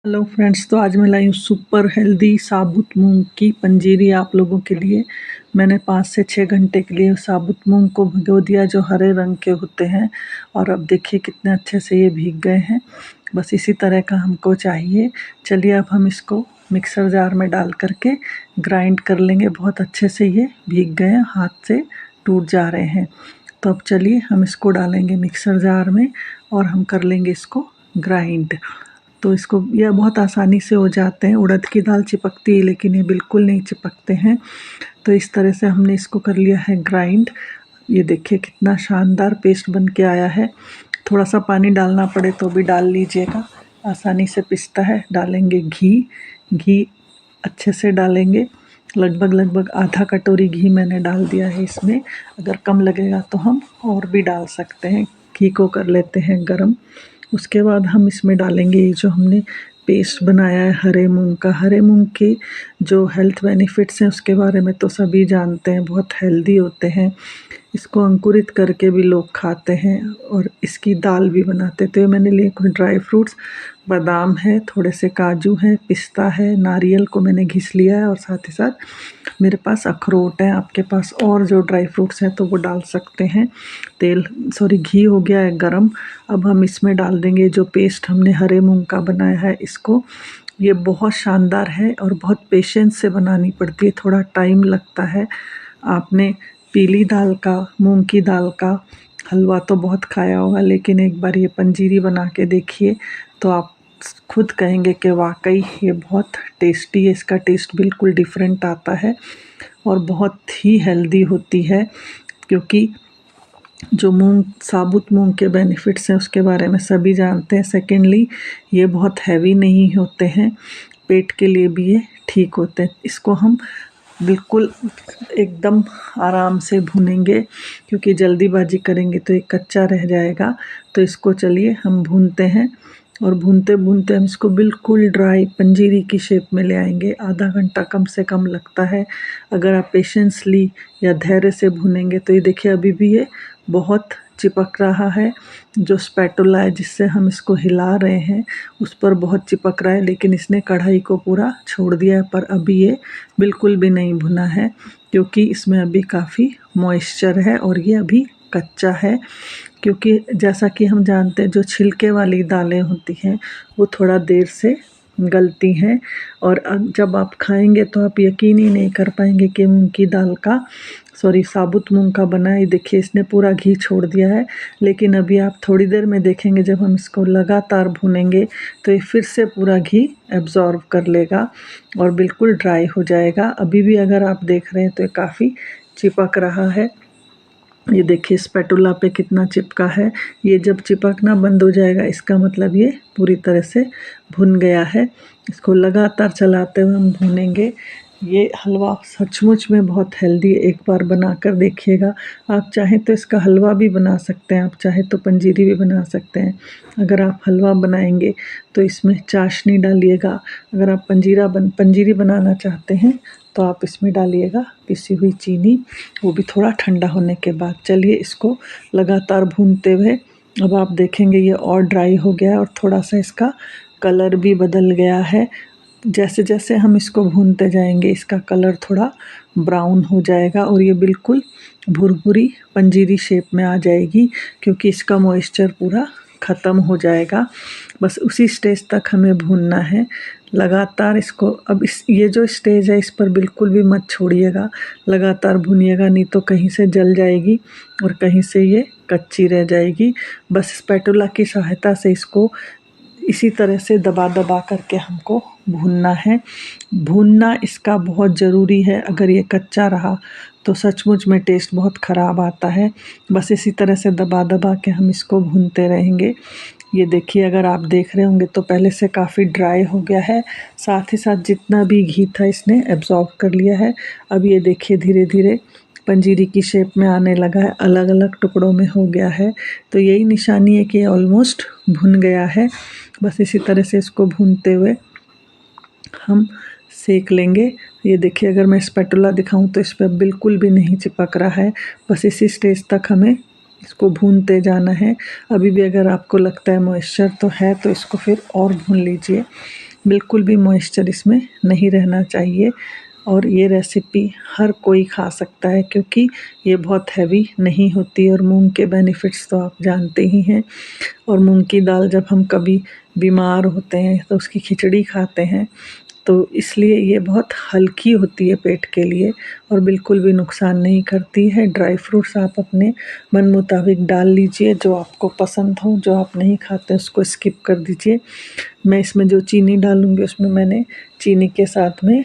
Hello friends, तो आज मैं लाई हूँ सुपर हेल्दी साबुत मूंग की पंजीरी आप लोगों के लिए। मैंने 5 से 6 घंटे के लिए साबुत मूंग को भिगो दिया, जो हरे रंग के होते हैं। और अब देखिए कितने अच्छे से ये भीग गए हैं। बस इसी तरह का हमको चाहिए। चलिए अब हम इसको मिक्सर जार में डाल करके ग्राइंड कर लेंगे। बहुत अच्छे से ये भीग गए हैं, हाथ से टूट जा रहे हैं। तो अब चलिए हम इसको डालेंगे मिक्सर जार में और हम कर लेंगे इसको ग्राइंड। तो इसको यह बहुत आसानी से हो जाते हैं। उड़द की दाल चिपकती है, लेकिन ये बिल्कुल नहीं चिपकते हैं। तो इस तरह से हमने इसको कर लिया है ग्राइंड। ये देखिए कितना शानदार पेस्ट बन के आया है। थोड़ा सा पानी डालना पड़े तो भी डाल लीजिएगा, आसानी से पिसता है। डालेंगे घी। घी अच्छे से डालेंगे, लगभग आधा कटोरी घी मैंने डाल दिया है इसमें। अगर कम लगेगा तो हम और भी डाल सकते हैं। घी को कर लेते हैं गरम। उसके बाद हम इसमें डालेंगे ये जो हमने पेस्ट बनाया है हरे मूंग का। हरे मूंग के जो हेल्थ बेनिफिट्स हैं उसके बारे में तो सभी जानते हैं, बहुत हेल्दी होते हैं। इसको अंकुरित करके भी लोग खाते हैं और इसकी दाल भी बनाते। तो ये मैंने लिए कुछ ड्राई फ्रूट्स, बादाम है, थोड़े से काजू हैं, पिस्ता है, नारियल को मैंने घिस लिया है और साथ ही साथ मेरे पास अखरोट है। आपके पास और जो ड्राई फ्रूट्स हैं तो वो डाल सकते हैं। घी हो गया है गरम। अब हम इसमें डाल देंगे जो पेस्ट हमने हरे मूंग का बनाया है इसको। ये बहुत शानदार है और बहुत पेशेंस से बनानी पड़ती है, थोड़ा टाइम लगता है। आपने पीली दाल का, मूंग की दाल का हलवा तो बहुत खाया होगा, लेकिन एक बार ये पंजीरी बना के देखिए तो आप खुद कहेंगे कि वाकई ये बहुत टेस्टी है। इसका टेस्ट बिल्कुल डिफरेंट आता है और बहुत ही हेल्दी होती है, क्योंकि जो साबुत मूंग के बेनिफिट्स हैं उसके बारे में सभी जानते हैं। सेकेंडली, ये बहुत हैवी नहीं होते हैं, पेट के लिए भी ये ठीक होते हैं। इसको हम बिल्कुल एकदम आराम से भूनेंगे, क्योंकि जल्दीबाजी करेंगे तो ये कच्चा रह जाएगा। तो इसको चलिए हम भूनते हैं और भूनते भूनते हम इसको बिल्कुल ड्राई पंजीरी की शेप में ले आएंगे। आधा घंटा कम से कम लगता है अगर आप पेशेंसली या धैर्य से भूनेंगे। तो ये देखिए अभी भी ये बहुत चिपक रहा है। जो स्पैटुला है जिससे हम इसको हिला रहे हैं उस पर बहुत चिपक रहा है, लेकिन इसने कढ़ाई को पूरा छोड़ दिया है। पर अभी ये बिल्कुल भी नहीं भुना है, क्योंकि इसमें अभी काफ़ी मॉइस्चर है और ये अभी कच्चा है। क्योंकि जैसा कि हम जानते हैं जो छिलके वाली दालें होती हैं वो थोड़ा देर से गलती हैं, और जब आप खाएंगे तो आप यकीन ही नहीं कर पाएंगे कि मूंग की दाल का, साबुत मूंग का बना है। देखिए इसने पूरा घी छोड़ दिया है, लेकिन अभी आप थोड़ी देर में देखेंगे जब हम इसको लगातार भूनेंगे तो ये फिर से पूरा घी एब्जॉर्ब कर लेगा और बिल्कुल ड्राई हो जाएगा। अभी भी अगर आप देख रहे हैं तो ये काफ़ी चिपक रहा है। ये देखिए स्पैटुला पे कितना चिपका है। ये जब चिपकना बंद हो जाएगा इसका मतलब ये पूरी तरह से भुन गया है। इसको लगातार चलाते हुए हम भूनेंगे। ये हलवा सचमुच में बहुत हेल्दी है, एक बार बना कर देखिएगा। आप चाहें तो इसका हलवा भी बना सकते हैं, आप चाहें तो पंजीरी भी बना सकते हैं। अगर आप हलवा बनाएंगे तो इसमें चाशनी डालिएगा। अगर आप पंजीरी बनाना चाहते हैं तो आप इसमें डालिएगा पिसी हुई चीनी, वो भी थोड़ा ठंडा होने के बाद। चलिए इसको लगातार भूनते हुए अब आप देखेंगे ये और ड्राई हो गया है और थोड़ा सा इसका कलर भी बदल गया है। जैसे जैसे हम इसको भूनते जाएंगे इसका कलर थोड़ा ब्राउन हो जाएगा और ये बिल्कुल भुरभुरी पंजीरी शेप में आ जाएगी, क्योंकि इसका मॉइस्चर पूरा ख़त्म हो जाएगा। बस उसी स्टेज तक हमें भूनना है लगातार इसको। अब ये जो स्टेज है इस पर बिल्कुल भी मत छोड़िएगा, लगातार भूनिएगा, नहीं तो कहीं से जल जाएगी और कहीं से ये कच्ची रह जाएगी। बस स्पैटुला की सहायता से इसको इसी तरह से दबा दबा करके हमको भूनना है। भूनना इसका बहुत ज़रूरी है, अगर ये कच्चा रहा तो सचमुच में टेस्ट बहुत ख़राब आता है। बस इसी तरह से दबा दबा के हम इसको भूनते रहेंगे। ये देखिए अगर आप देख रहे होंगे तो पहले से काफ़ी ड्राई हो गया है, साथ ही साथ जितना भी घी था इसने एब्जॉर्ब कर लिया है। अब ये देखिए धीरे धीरे पंजीरी की शेप में आने लगा है, अलग अलग टुकड़ों में हो गया है। तो यही निशानी है कि ऑलमोस्ट भुन गया है। बस इसी तरह से इसको भूनते हुए हम सेक लेंगे। ये देखिए अगर मैं स्पैटुला दिखाऊं तो इस पर बिल्कुल भी नहीं चिपक रहा है। बस इसी स्टेज तक हमें इसको भूनते जाना है। अभी भी अगर आपको लगता है मॉइस्चर तो है तो इसको फिर और भून लीजिए। बिल्कुल भी मॉइस्चर इसमें नहीं रहना चाहिए। और ये रेसिपी हर कोई खा सकता है क्योंकि ये बहुत हैवी नहीं होती और मूंग के बेनिफिट्स तो आप जानते ही हैं। और मूंग की दाल जब हम कभी बीमार होते हैं तो उसकी खिचड़ी खाते हैं, तो इसलिए ये बहुत हल्की होती है पेट के लिए और बिल्कुल भी नुकसान नहीं करती है। ड्राई फ्रूट्स आप अपने मन मुताबिक डाल लीजिए, जो आपको पसंद हो। जो आप नहीं खाते उसको स्किप कर दीजिए। मैं इसमें जो चीनी डालूँगी उसमें मैंने चीनी के साथ में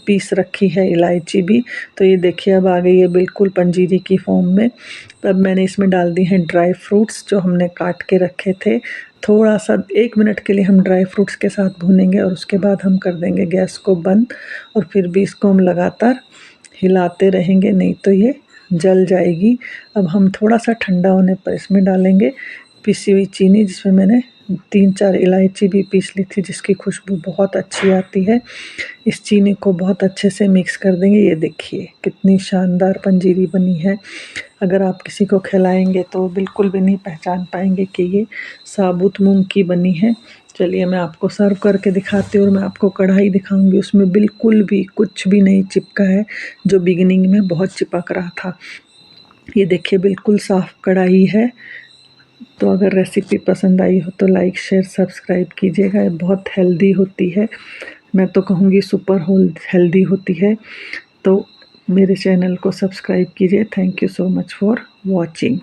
पीस रखी है इलायची भी। तो ये देखिए अब आ गई है बिल्कुल पंजीरी की फॉर्म में। तब मैंने इसमें डाल दी हैं ड्राई फ्रूट्स जो हमने काट के रखे थे। थोड़ा सा 1 मिनट के लिए हम ड्राई फ्रूट्स के साथ भूनेंगे और उसके बाद हम कर देंगे गैस को बंद। और फिर भी इसको हम लगातार हिलाते रहेंगे, नहीं तो ये जल जाएगी। अब हम थोड़ा सा ठंडा होने पर इसमें डालेंगे पिसी हुई चीनी, जिसमें मैंने 3-4 इलायची भी पीस ली थी जिसकी खुशबू बहुत अच्छी आती है। इस चीनी को बहुत अच्छे से मिक्स कर देंगे। ये देखिए कितनी शानदार पंजीरी बनी है। अगर आप किसी को खिलाएंगे तो बिल्कुल भी नहीं पहचान पाएंगे कि ये साबुत मूंग की बनी है। चलिए मैं आपको सर्व करके दिखाती हूँ और मैं आपको कढ़ाई दिखाऊंगी, उसमें बिल्कुल भी कुछ भी नहीं चिपका है जो बिगिनिंग में बहुत चिपक रहा था। ये देखिए बिल्कुल साफ कढ़ाई है। तो अगर रेसिपी पसंद आई हो तो लाइक शेयर सब्सक्राइब कीजिएगा। ये बहुत हेल्दी होती है, मैं तो कहूँगी सुपर हेल्दी होती है। तो मेरे चैनल को सब्सक्राइब कीजिए। Thank you so much for watching.